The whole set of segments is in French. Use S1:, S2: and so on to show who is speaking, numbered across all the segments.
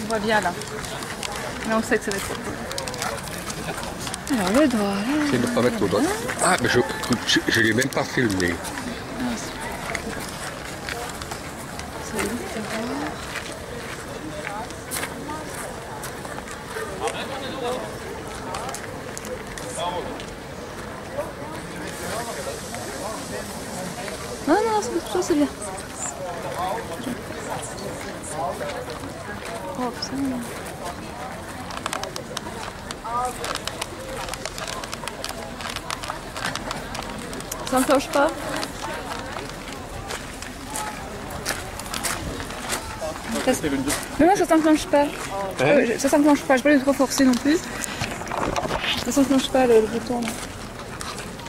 S1: On voit bien là. Mais on sait que c'est des photos. Alors le doigt là.
S2: C'est de ne pas mettre au doigt. Ah, mais je ne l'ai même pas filmé.
S1: C'est littéraire. Non, non, c'est bien. Oh, ça me... Ça ne cloche pas. Mais non, ça s'enclenche pas. Ça s'enclenche pas, je ne vais pas trop forcer non plus. Ça s'enclenche pas le bouton.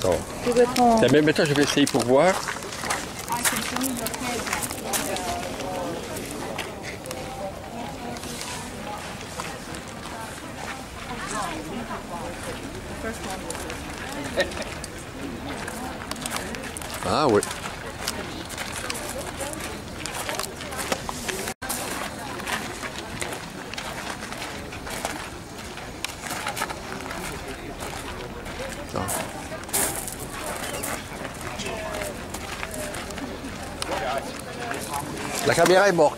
S2: Non.
S1: Je dois être en...
S2: Même maintenant, je vais essayer pour voir. Ah oui. La caméra est morte.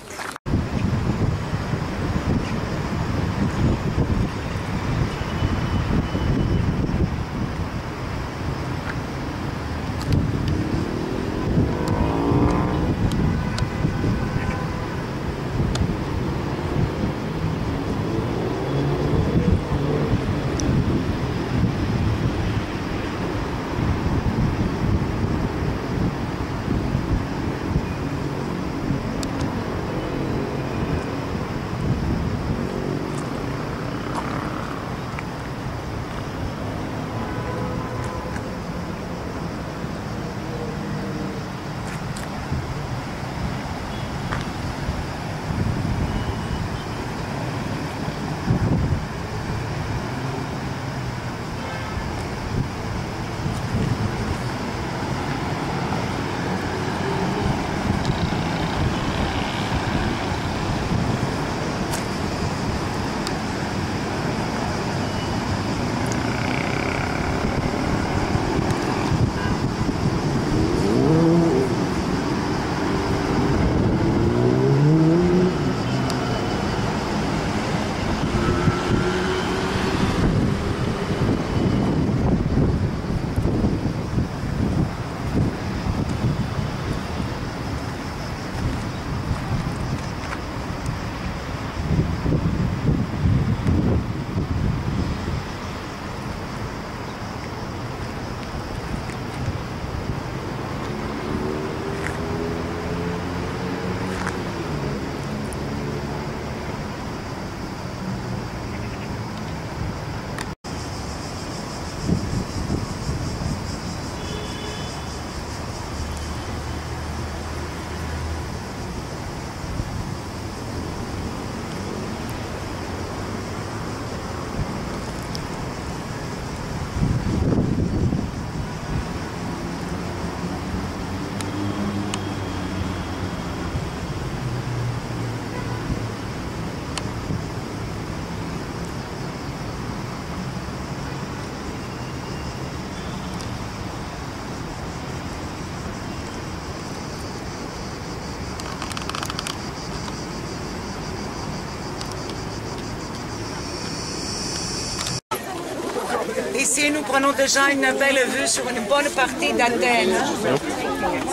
S3: Ici, nous prenons déjà une belle vue sur une bonne partie d'Athènes.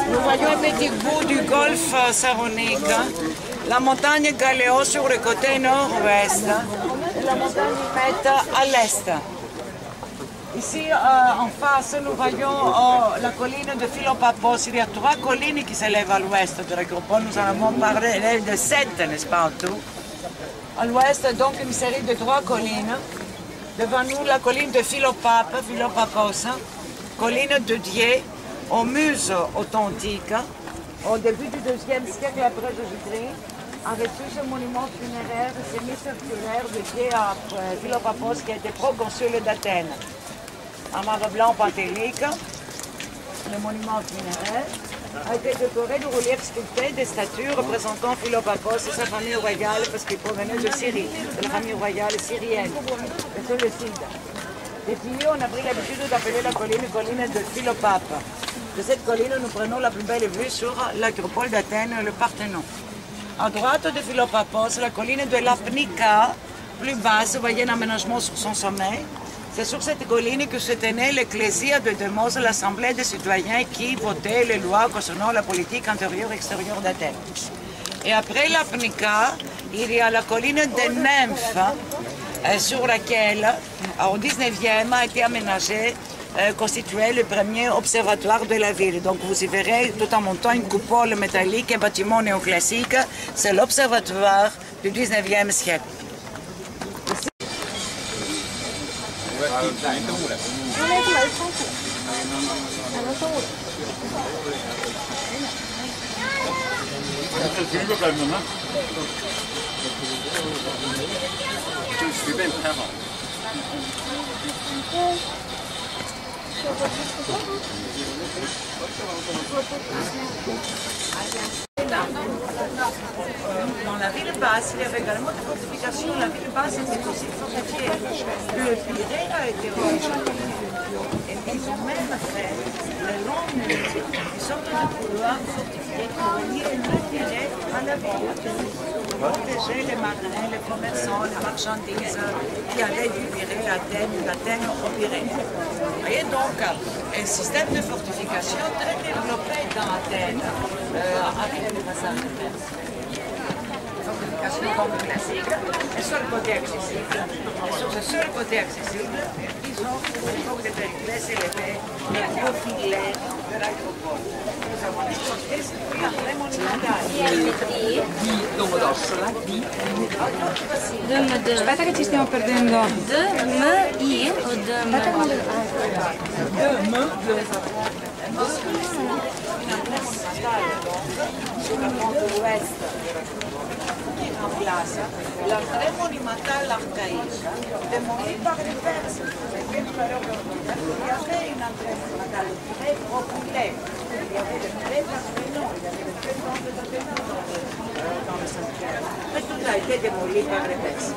S3: Nous voyons un petit bout du golfe Saronique, la montagne Galéo sur le côté nord-ouest et la montagne Mète à l'est. Ici, en face, nous voyons la colline de Philopapos. Il y a 3 collines qui s'élèvent à l'ouest de l'Acropole. Nous en avons parlé de 7, n'est-ce pas, en tout. À l'ouest, donc, une série de 3 collines. Devant nous, la colline de Philopapos, colline dédiée aux muses authentiques. Au début du 2e siècle après Jésus-Christ, a reçu ce monument funéraire semi-circulaire dédié à Philopapos qui a été proconsul d'Athènes. En marbre blanc panthélique, le monument funéraire. a été décoré de reliefs sculptés des statues représentant Philopapos et sa famille royale parce qu'il provenait de Syrie, de la famille royale syrienne, de Séleucide. Depuis, on a pris l'habitude d'appeler la colline de Philopape. De cette colline, nous prenons la plus belle vue sur l'acropole d'Athènes, le Parthénon. À droite de Philopapos, la colline de l'Apnika, plus basse, vous voyez un aménagement sur son sommet. C'est sur cette colline que se tenait l'Ecclésia de Demos, l'Assemblée des citoyens qui votait les lois concernant la politique intérieure et extérieure d'Athènes. Et après l'Apnika, il y a la colline des Nymphes, sur laquelle, au 19e, a été aménagé, constitué le premier observatoire de la ville. Donc vous y verrez tout en montant une coupole métallique, un bâtiment néoclassique. C'est l'observatoire du 19e siècle. Dans la ville basse, il y avait également des fortifications. La ville basse était aussi fortifiée. Le Pirée a été rejoint. Et ils ont même fait le long une sorte de couloir fortifié pour relier le Pirée à la ville. Pour protéger les marins, les commerçants, les marchandises qui allaient du Pirée à Athènes, d'Athènes au Pirée. Vous voyez donc un système de fortification très développé dans Athènes avec les façades de fer. Fortification comme classique, un seul côté accessible. Et sur ce seul côté accessible, ils ont, à l'époque de Périclès, élevé les gros filets de l'acropole. Nous avons exposé ce puits en très monumental.
S1: Aspetta che ci stiamo perdendo.
S4: D-M-I o D-M?
S3: Sur la pente ouest qui remplace l'entrée monumentale archaïque démolie par les Perses. Il y avait une entrée monumentale très populaire. Il y avait des vrais Athénons, il y avait des vrais temples d'Athénons dans le sanctuaire. Mais tout a été démoli par les Perses.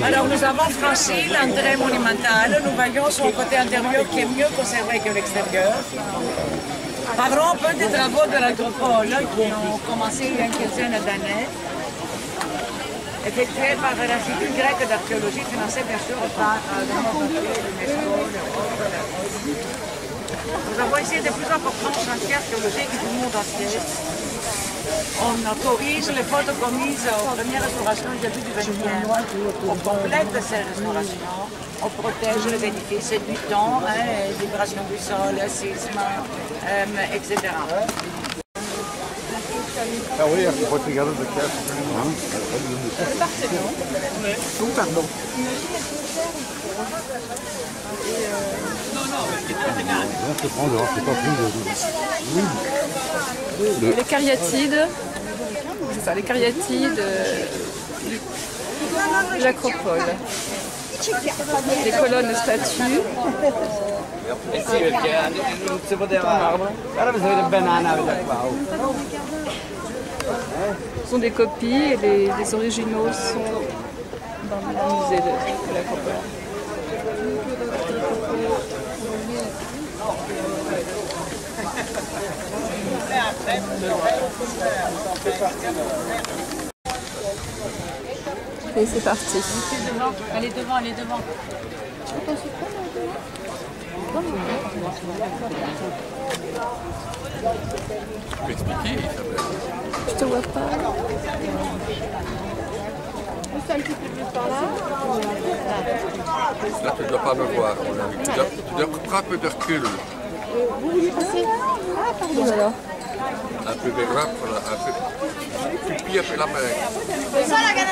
S3: Alors nous avons franchi l'entrée monumentale, nous voyons son côté intérieur qui est mieux conservé que l'extérieur. Parlons un peu des travaux de l'acropole qui ont commencé il y a une quinzaine d'années, effectués par l'Institut grec d'archéologie, financé bien sûr par l'UNESCO, l'Europe, la Russie. Nous avons ici les plus importants chantiers archéologiques du monde entier. On corrige les fautes commises aux premières restaurations du début du XXe. On complète ces restaurations, on protège les édifices du temps, vibration du sol, sisme, etc.
S5: Ah oui, il faut regarder le cas. Pardon.
S1: Les cariatides, c'est ça, les cariatides de l'acropole. Les colonnes de statues. Ce sont des copies et les originaux sont dans le musée de l'acropole. Et c'est parti.
S4: Elle est devant, elle est devant.
S2: Tu peux expliquer, Isabelle?
S1: Je te vois pas.
S2: Là, tu ne dois pas me voir. Tu dois prendre un peu de recul.
S1: Vous voulez passer? Ah, pardon alors.
S2: Un peu de rap, un peu. Tu plies un peu la main.
S4: Ça, la ganache.